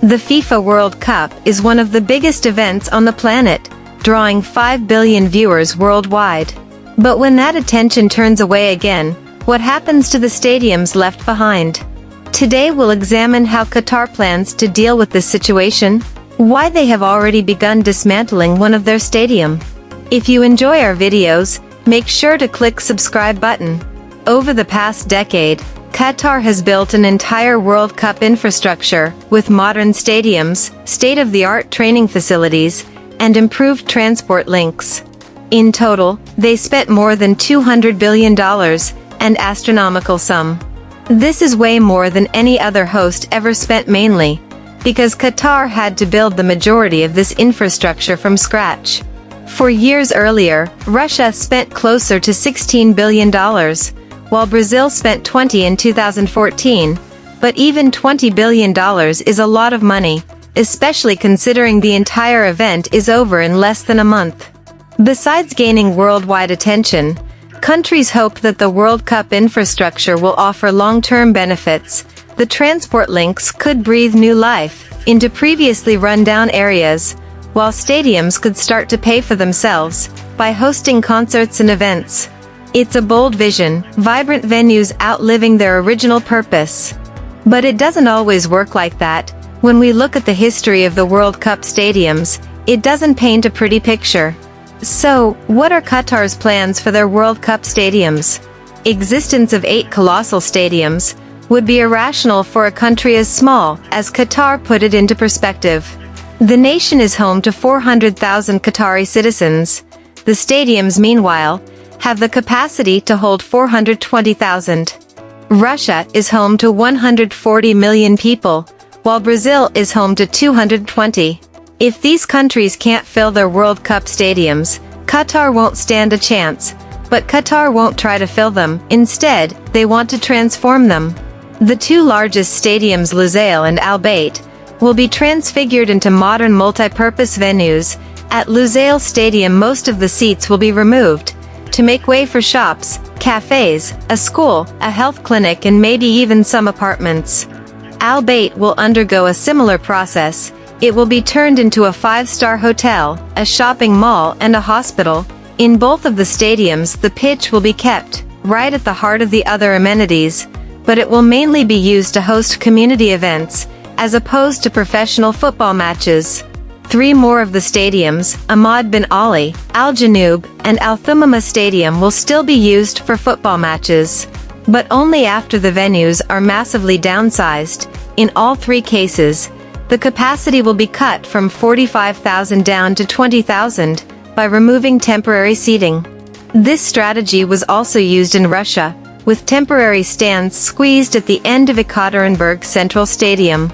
The FIFA World Cup is one of the biggest events on the planet, drawing 5 billion viewers worldwide. But when that attention turns away again, what happens to the stadiums left behind? Today we'll examine how Qatar plans to deal with this situation, why they have already begun dismantling one of their stadium. If you enjoy our videos, make sure to click subscribe button. Over the past decade, Qatar has built an entire World Cup infrastructure, with modern stadiums, state-of-the-art training facilities, and improved transport links. In total, they spent more than $200 billion, an astronomical sum. This is way more than any other host ever spent, mainly because Qatar had to build the majority of this infrastructure from scratch. 4 years earlier, Russia spent closer to $16 billion, while Brazil spent $20 in 2014, but even $20 billion is a lot of money, especially considering the entire event is over in less than a month. Besides gaining worldwide attention, countries hope that the World Cup infrastructure will offer long-term benefits. The transport links could breathe new life into previously run-down areas, while stadiums could start to pay for themselves by hosting concerts and events. It's a bold vision, vibrant venues outliving their original purpose. But it doesn't always work like that. When we look at the history of the World Cup stadiums, it doesn't paint a pretty picture. So, what are Qatar's plans for their World Cup stadiums? Existence of 8 colossal stadiums would be irrational for a country as small as Qatar. Put it into perspective. The nation is home to 400,000 Qatari citizens. The stadiums, meanwhile, have the capacity to hold 420,000. Russia is home to 140 million people, while Brazil is home to 220. If these countries can't fill their World Cup stadiums, Qatar won't stand a chance. But Qatar won't try to fill them. Instead, they want to transform them. The 2 largest stadiums, Lusail and Al Bayt, will be transfigured into modern multi-purpose venues. At Lusail Stadium, most of the seats will be removed to make way for shops, cafes, a school, a health clinic, and maybe even some apartments. Al Bayt will undergo a similar process. It will be turned into a 5-star hotel, a shopping mall, and a hospital. In both of the stadiums, the pitch will be kept right at the heart of the other amenities, but it will mainly be used to host community events, as opposed to professional football matches. 3 more of the stadiums, Ahmad bin Ali, Al Janoub, and Al Thummama Stadium, will still be used for football matches, but only after the venues are massively downsized. In all 3 cases, the capacity will be cut from 45,000 down to 20,000 by removing temporary seating. This strategy was also used in Russia, with temporary stands squeezed at the end of Ekaterinburg Central Stadium.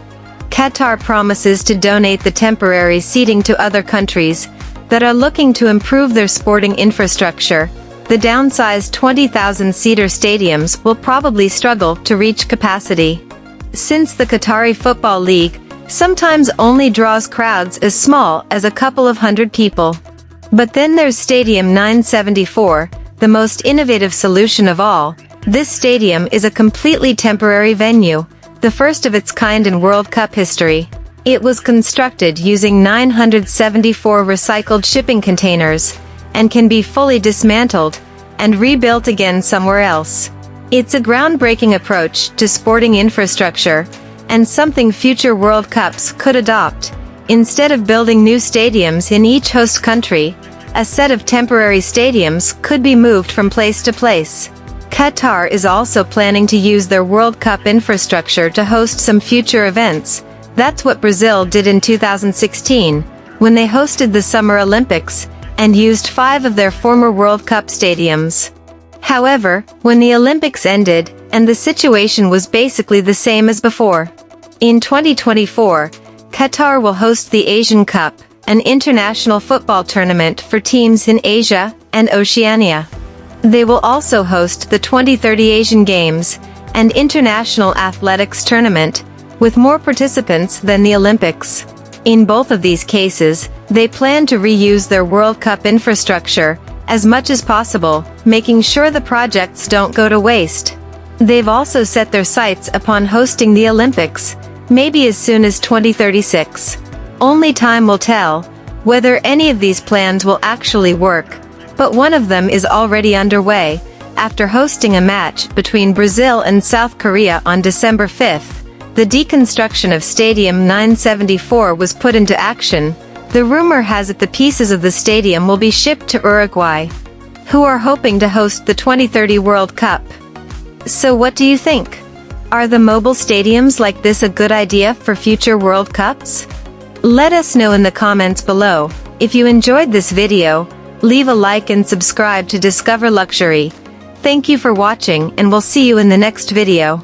Qatar promises to donate the temporary seating to other countries that are looking to improve their sporting infrastructure. The downsized 20,000-seater stadiums will probably struggle to reach capacity, since the Qatari Football League sometimes only draws crowds as small as a couple of hundred people. But then there's Stadium 974, the most innovative solution of all. This stadium is a completely temporary venue, the first of its kind in World Cup history. It was constructed using 974 recycled shipping containers, and can be fully dismantled and rebuilt again somewhere else. It's a groundbreaking approach to sporting infrastructure, and something future World Cups could adopt. Instead of building new stadiums in each host country, a set of temporary stadiums could be moved from place to place. Qatar is also planning to use their World Cup infrastructure to host some future events. That's what Brazil did in 2016, when they hosted the Summer Olympics, and used 5 of their former World Cup stadiums. However, when the Olympics ended, and the situation was basically the same as before. In 2024, Qatar will host the Asian Cup, an international football tournament for teams in Asia and Oceania. They will also host the 2030 Asian Games, an international athletics tournament, with more participants than the Olympics. In both of these cases, they plan to reuse their World Cup infrastructure as much as possible, making sure the projects don't go to waste. They've also set their sights upon hosting the Olympics. maybe as soon as 2036. Only time will tell whether any of these plans will actually work, but one of them is already underway. After hosting a match between Brazil and South Korea on December 5th, the deconstruction of Stadium 974 was put into action. The rumor has it the pieces of the stadium will be shipped to Uruguay, who are hoping to host the 2030 World Cup. So what do you think? Are the mobile stadiums like this a good idea for future World Cups? Let us know in the comments below. If you enjoyed this video, leave a like and subscribe to Discover Luxury. Thank you for watching, and we'll see you in the next video.